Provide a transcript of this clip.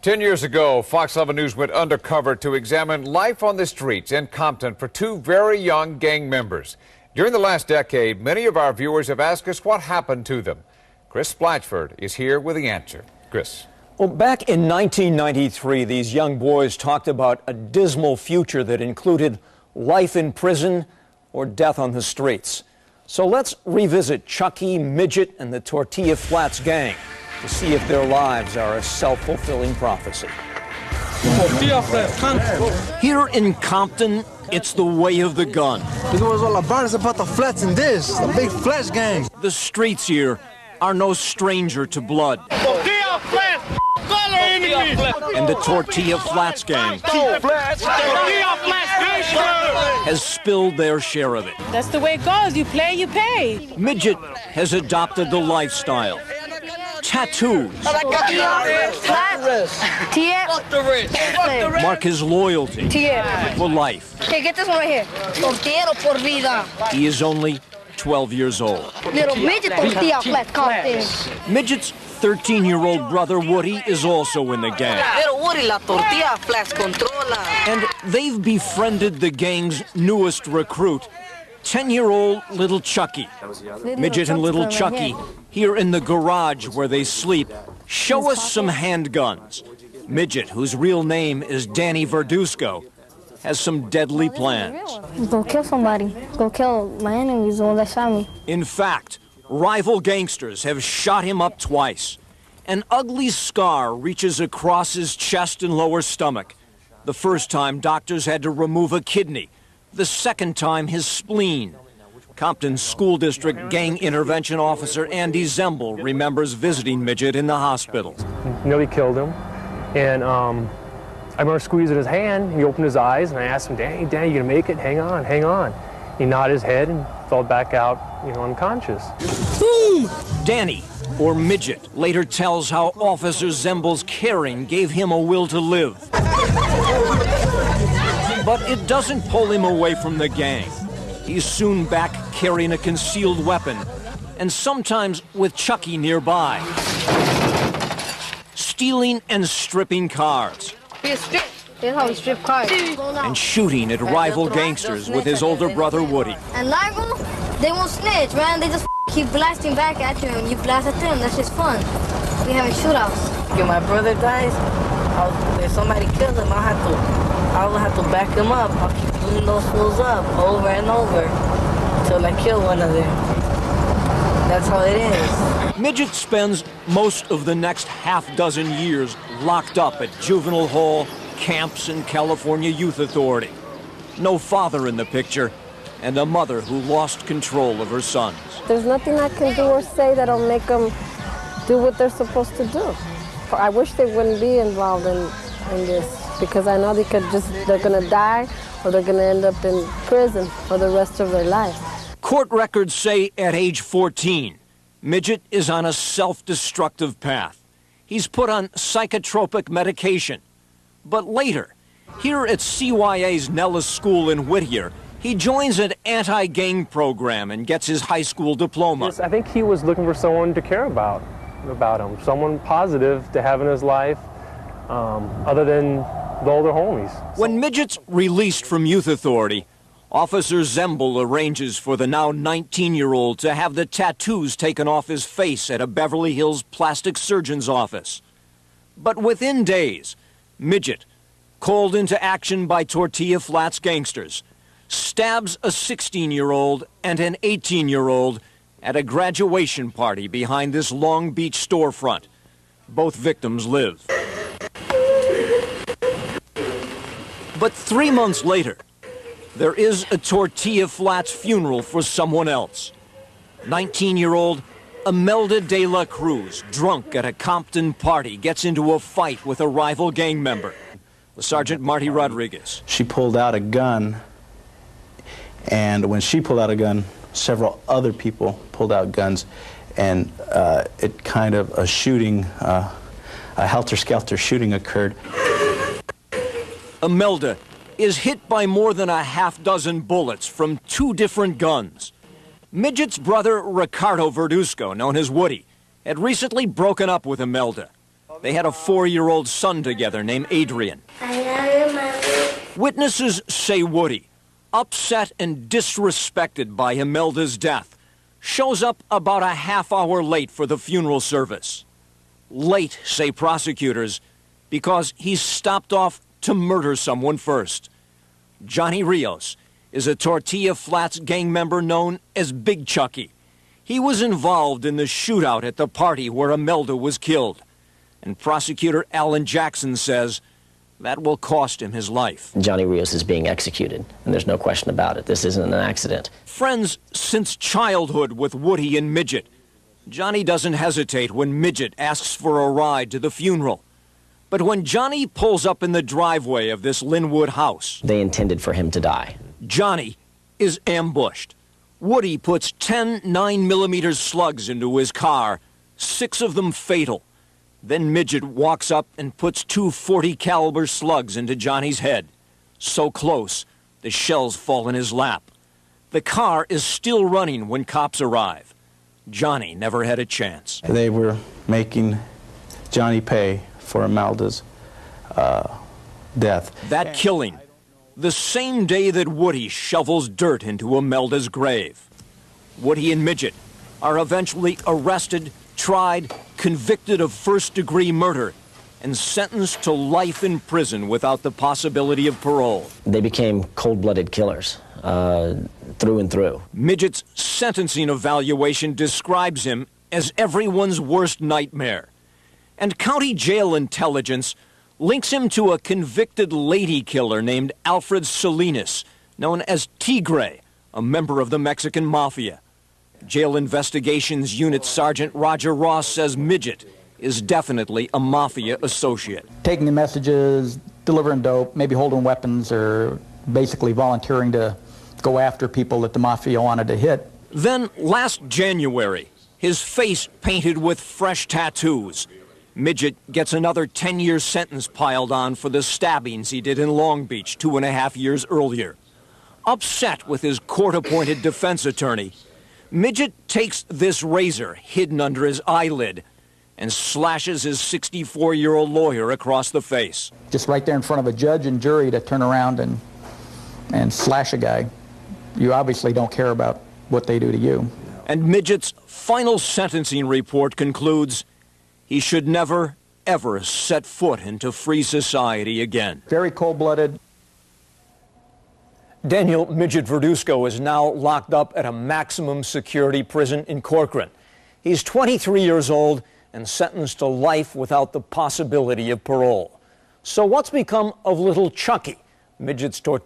10 years ago, Fox 11 News went undercover to examine life on the streets in Compton for two very young gang members. During the last decade, many of our viewers have asked us what happened to them. Chris Blatchford is here with the answer. Chris. Well, back in 1993, these young boys talked about a dismal future that included life in prison or death on the streets. So let's revisit Chucky, Midget, and the Tortilla Flats gang to see if their lives are a self-fulfilling prophecy. Here in Compton, it's the way of the gun. This was all about. It's about the flats and this, the big flash gang. The streets here are no stranger to blood. Tortilla Flats, and the Tortilla Flats gang has spilled their share of it. That's the way it goes. You play, you pay. Midget has adopted the lifestyle. Tattoos mark his loyalty for life. Okay, get this one right here. Tortilla por vida. He is only 12 years old. Little Midget Tortilla Flats Compton. Midget's 13-year-old brother Woody is also in the gang. Little Woody, la Tortilla Flats controla. And they've befriended the gang's newest recruit, 10-year-old little Chucky. Midget and little Chucky, here in the garage where they sleep, show us some handguns. Midget, whose real name is Danny Verduzco, has some deadly plans. Go kill somebody. Go kill my enemies, the one that shot me. In fact, rival gangsters have shot him up twice. An ugly scar reaches across his chest and lower stomach. The first time, doctors had to remove a kidney. The second time, his spleen. Compton School District Gang Intervention Officer Andy Zembel remembers visiting Midget in the hospital. Nearly killed him. And I remember squeezing his hand. He opened his eyes, and I asked him, Danny, you gonna make it? Hang on, hang on. He nodded his head and fell back out, unconscious. Boom! Danny, or Midget, later tells how Officer Zembel's caring gave him a will to live. But it doesn't pull him away from the gang. He's soon back carrying a concealed weapon, and sometimes with Chucky nearby. Stealing and stripping cars. Here's how we strip cars. And shooting at rival gangsters with his older brother Woody. And Largo, they won't snitch, man. They just keep blasting back at you, and you blast at them. That's just fun. We having shootouts. If my brother dies, if somebody kills him, I'll have to back him up. I'll keep beating those fools up over and over until I kill one of them. That's how it is. Midget spends most of the next half-dozen years locked up at juvenile hall, camps, and California Youth Authority. No father in the picture, and a mother who lost control of her sons. There's nothing I can do or say that'll make them do what they're supposed to do. I wish they wouldn't be involved in this, because I know they're gonna die, or they're gonna end up in prison for the rest of their life. Court records say at age 14, Midget is on a self-destructive path. He's put on psychotropic medication. But later, here at CYA's Nellis School in Whittier, he joins an anti-gang program and gets his high school diploma. I think he was looking for someone to care about him, someone positive to have in his life, other than the older homies. When Midget's released from Youth Authority, Officer Zembel arranges for the now 19-year-old to have the tattoos taken off his face at a Beverly Hills plastic surgeon's office. But within days, Midget, called into action by Tortilla Flats gangsters, stabs a 16-year-old and an 18-year-old at a graduation party behind this Long Beach storefront. Both victims live. But 3 months later, there is a Tortilla Flats funeral for someone else. 19-year-old Imelda de la Cruz, drunk at a Compton party, gets into a fight with a rival gang member. Sergeant Marty Rodriguez. She pulled out a gun, and when she pulled out a gun, several other people pulled out guns, and it kind of a shooting, a helter-skelter shooting occurred. Imelda is hit by more than a half-dozen bullets from 2 different guns. Midget's brother, Ricardo Verduzco, known as Woody, had recently broken up with Imelda. They had a 4-year-old son together named Adrian. Witnesses say Woody, upset and disrespected by Imelda's death, shows up about a half-hour late for the funeral service. Late, say prosecutors, because he's stopped off to murder someone first. Johnny Rios is a Tortilla Flats gang member known as Big Chucky. He was involved in the shootout at the party where Imelda was killed. And prosecutor Alan Jackson says that will cost him his life. Johnny Rios is being executed, and there's no question about it. This isn't an accident. Friends since childhood with Woody and Midget. Johnny doesn't hesitate when Midget asks for a ride to the funeral. But when Johnny pulls up in the driveway of this Linwood house, they intended for him to die. Johnny is ambushed. Woody puts 10 9mm slugs into his car, 6 of them fatal. Then Midget walks up and puts 2 .40 caliber slugs into Johnny's head. So close, the shells fall in his lap. The car is still running when cops arrive. Johnny never had a chance. They were making Johnny pay for Imelda's death. That killing, the same day that Woody shovels dirt into Imelda's grave. Woody and Midget are eventually arrested, tried, convicted of first-degree murder, and sentenced to life in prison without the possibility of parole. They became cold-blooded killers, through and through. Midget's sentencing evaluation describes him as everyone's worst nightmare. And county jail intelligence links him to a convicted lady killer named Alfred Salinas, known as Tigre, a member of the Mexican Mafia. Jail Investigations Unit Sergeant Roger Ross says Midget is definitely a Mafia associate. Taking the messages, delivering dope, maybe holding weapons, or basically volunteering to go after people that the Mafia wanted to hit. Then, last January, his face painted with fresh tattoos. Midget gets another 10-year sentence piled on for the stabbings he did in Long Beach 2.5 years earlier. Upset with his court-appointed defense attorney, Midget takes this razor hidden under his eyelid and slashes his 64-year-old lawyer across the face. Just right there in front of a judge and jury to turn around and slash a guy. You obviously don't care about what they do to you. And Midget's final sentencing report concludes he should never, ever set foot into free society again. Very cold-blooded. Daniel Midget Verduzco is now locked up at a maximum security prison in Corcoran. He's 23 years old and sentenced to life without the possibility of parole. So what's become of little Chucky, Midget's